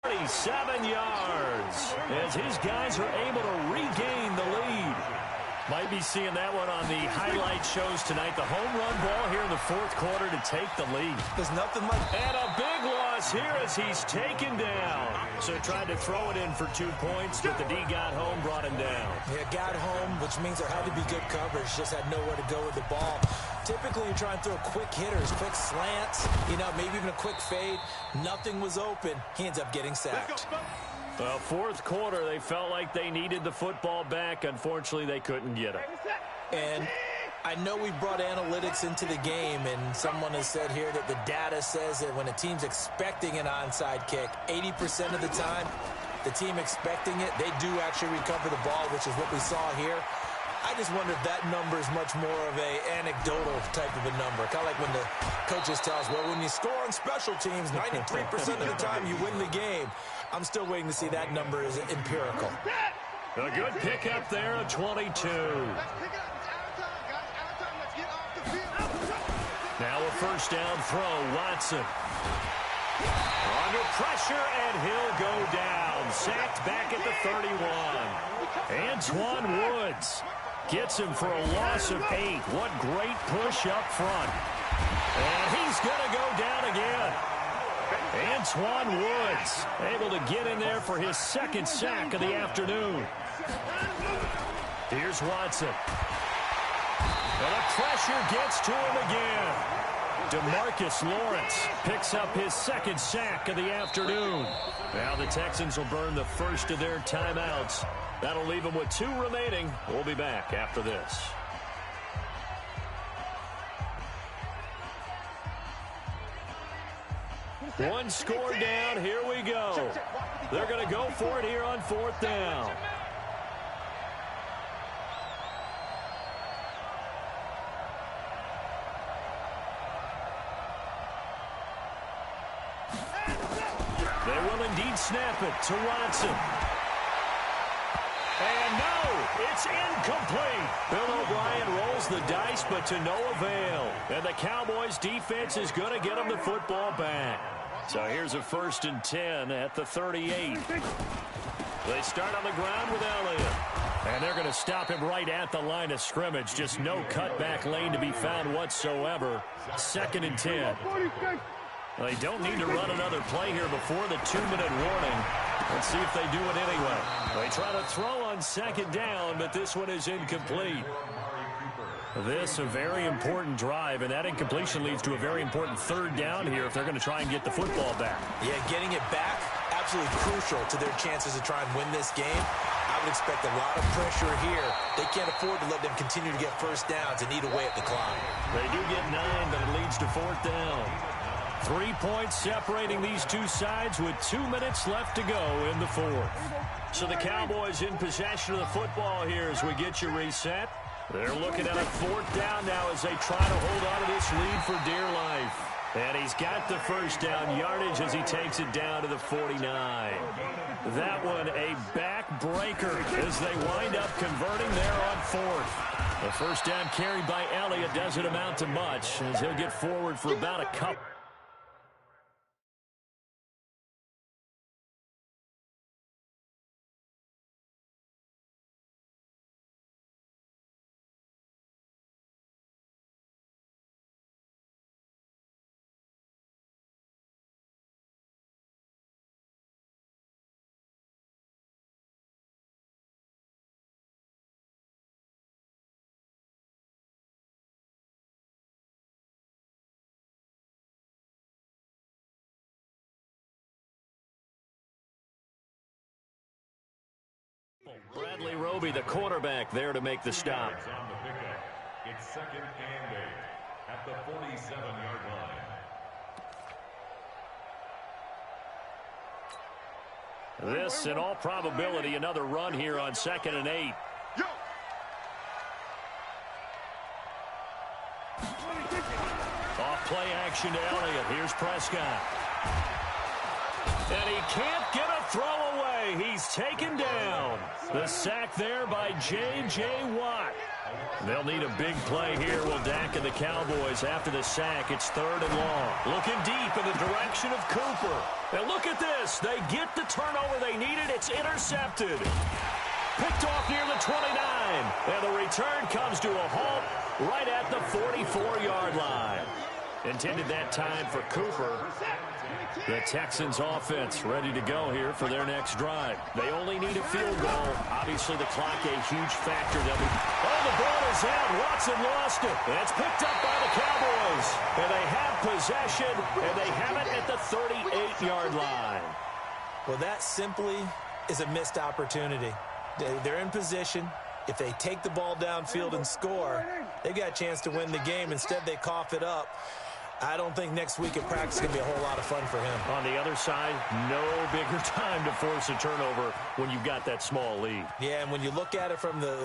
47 yards as his guys are able to regain the lead. Might be seeing that one on the highlight shows tonight. The home run ball here in the fourth quarter to take the lead. There's nothing like... And a big loss here as he's taken down. So tried to throw it in for 2 points, but the D got home, brought him down. Yeah, got home, which means there had to be good coverage. Just had nowhere to go with the ball. Typically, you're trying to throw quick hitters, quick slants, maybe even a quick fade. Nothing was open. He ends up getting sacked. Well, fourth quarter, they felt like they needed the football back. Unfortunately, they couldn't get it. And I know we brought analytics into the game, and someone has said here that the data says that when a team's expecting an onside kick, 80% of the time, the team expecting it, they do actually recover the ball, which is what we saw here. I just wonder if that number is much more of an anecdotal type of a number. Kind of like when the coaches tell us, well, when you score on special teams, 93% of the time you win the game. I'm still waiting to see that number is empirical. A good pickup there, a 22. Now a first down throw, Watson. Under pressure, and he'll go down. Sacked back at the 31. Antoine Woods gets him for a loss of 8. What great push up front. And he's going to go down again. Antoine Woods able to get in there for his second sack of the afternoon. Here's Watson. And the pressure gets to him again. DeMarcus Lawrence picks up his second sack of the afternoon. Now the Texans will burn the first of their timeouts. That'll leave them with 2 remaining. We'll be back after this. One score down. Here we go. They're going to go for it here on fourth down. They will indeed snap it to Watson. And no, it's incomplete. Bill O'Brien rolls the dice, but to no avail. And the Cowboys defense is going to get them the football back. So here's a 1st and 10 at the 38. They start on the ground with Elliott. And they're going to stop him right at the line of scrimmage. Just no cutback lane to be found whatsoever. 2nd and 10. They don't need to run another play here before the 2-minute warning. Let's see if they do it anyway. They try to throw on 2nd down, but this one is incomplete. This a very important drive, and that incompletion leads to a very important 3rd down here if they're going to try and get the football back. Yeah, getting it back, absolutely crucial to their chances to try and win this game. I would expect a lot of pressure here. They can't afford to let them continue to get first downs and eat away at the clock. They do get 9, but it leads to 4th down. 3 points separating these two sides with 2 minutes left to go in the 4th. So the Cowboys in possession of the football here as we get you reset. They're looking at a 4th down now as they try to hold on to this lead for dear life. And he's got the first down yardage as he takes it down to the 49. That one a backbreaker as they wind up converting there on 4th. The first down carried by Elliott doesn't amount to much as he'll get forward for about a couple. Bradley Roby, the quarterback, there to make the stop. It's 2nd and 8 at the 47-yard line. This, in all probability, another run here on 2nd and 8. Off play action to Elliott. Here's Prescott. And he can't get a throw away. He's taken down. The sack there by J.J. Watt. They'll need a big play here. Will Dak and the Cowboys after the sack. It's 3rd and long. Looking deep in the direction of Cooper. And look at this. They get the turnover they needed. It's intercepted. Picked off near the 29. And the return comes to a halt right at the 44-yard line. Intended that time for Cooper. The Texans offense ready to go here for their next drive. They only need a field goal. Obviously, the clock a huge factor. The ball is out. Watson lost it. And it's picked up by the Cowboys. And they have possession, and they have it at the 38-yard line. Well, that simply is a missed opportunity. They're in position. If they take the ball downfield and score, they've got a chance to win the game. Instead, they cough it up. I don't think next week in practice is going to be a whole lot of fun for him. On the other side, no bigger time to force a turnover when you've got that small lead. Yeah, and when you look at it from the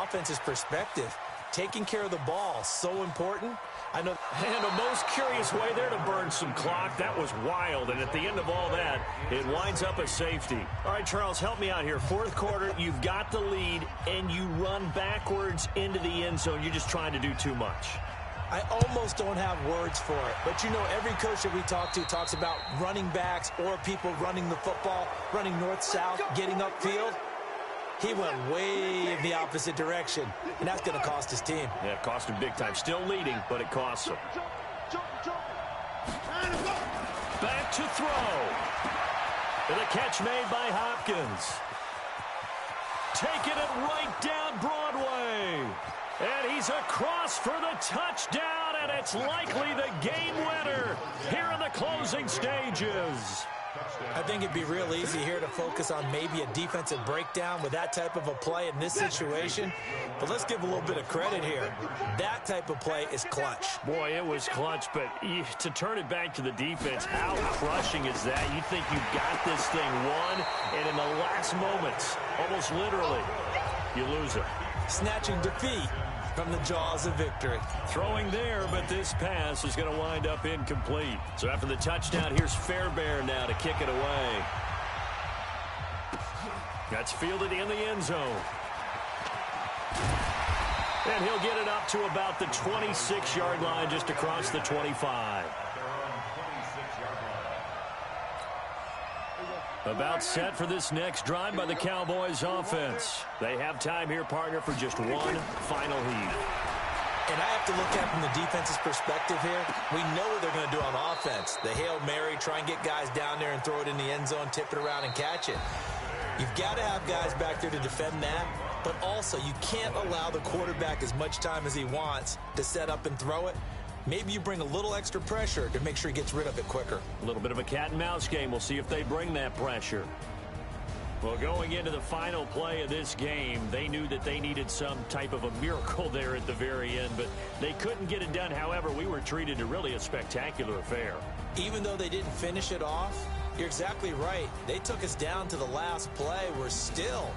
offense's perspective, taking care of the ball, so important. I know. And the most curious way there to burn some clock. That was wild. And at the end of all that, it winds up a safety. All right, Charles, help me out here. 4th quarter, you've got the lead, and you run backwards into the end zone. You're just trying to do too much. I almost don't have words for it. But, you know, every coach that we talk to talks about running backs or people running the football, running north-south, getting upfield. He went way in the opposite direction, and that's going to cost his team. Yeah, it cost him big time. Still leading, but it costs him. Back to throw. And a catch made by Hopkins. Taking it right down Broadway. And he's across for the touchdown, and it's likely the game winner here in the closing stages. I think it'd be real easy here to focus on maybe a defensive breakdown with that type of a play in this situation. But let's give a little bit of credit here. That type of play is clutch. Boy, it was clutch, but to turn it back to the defense, how crushing is that? You think you've got this thing won, and in the last moments, almost literally, you lose it. Snatching defeat from the jaws of victory. Throwing there, but this pass is going to wind up incomplete. So after the touchdown, here's Fairbairn now to kick it away. That's fielded in the end zone. And he'll get it up to about the 26-yard line, just across the 25. About set for this next drive by the Cowboys offense. They have time here, partner, for just one final heat. And I have to look at it from the defense's perspective here. We know what they're going to do on offense. The Hail Mary, try and get guys down there and throw it in the end zone, tip it around and catch it. You've got to have guys back there to defend that, but also you can't allow the quarterback as much time as he wants to set up and throw it. Maybe you bring a little extra pressure to make sure he gets rid of it quicker. A little bit of a cat and mouse game. We'll see if they bring that pressure. Well, going into the final play of this game, they knew that they needed some type of a miracle there at the very end, but they couldn't get it done. However, we were treated to really a spectacular affair. Even though they didn't finish it off, you're exactly right. They took us down to the last play. We're still,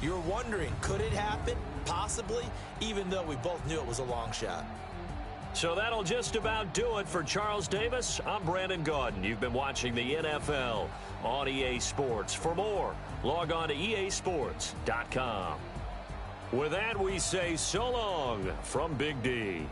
you're wondering, could it happen? Possibly, even though we both knew it was a long shot. So that'll just about do it for Charles Davis. I'm Brandon Gaudin. You've been watching the NFL on EA Sports. For more, log on to easports.com. With that, we say so long from Big D.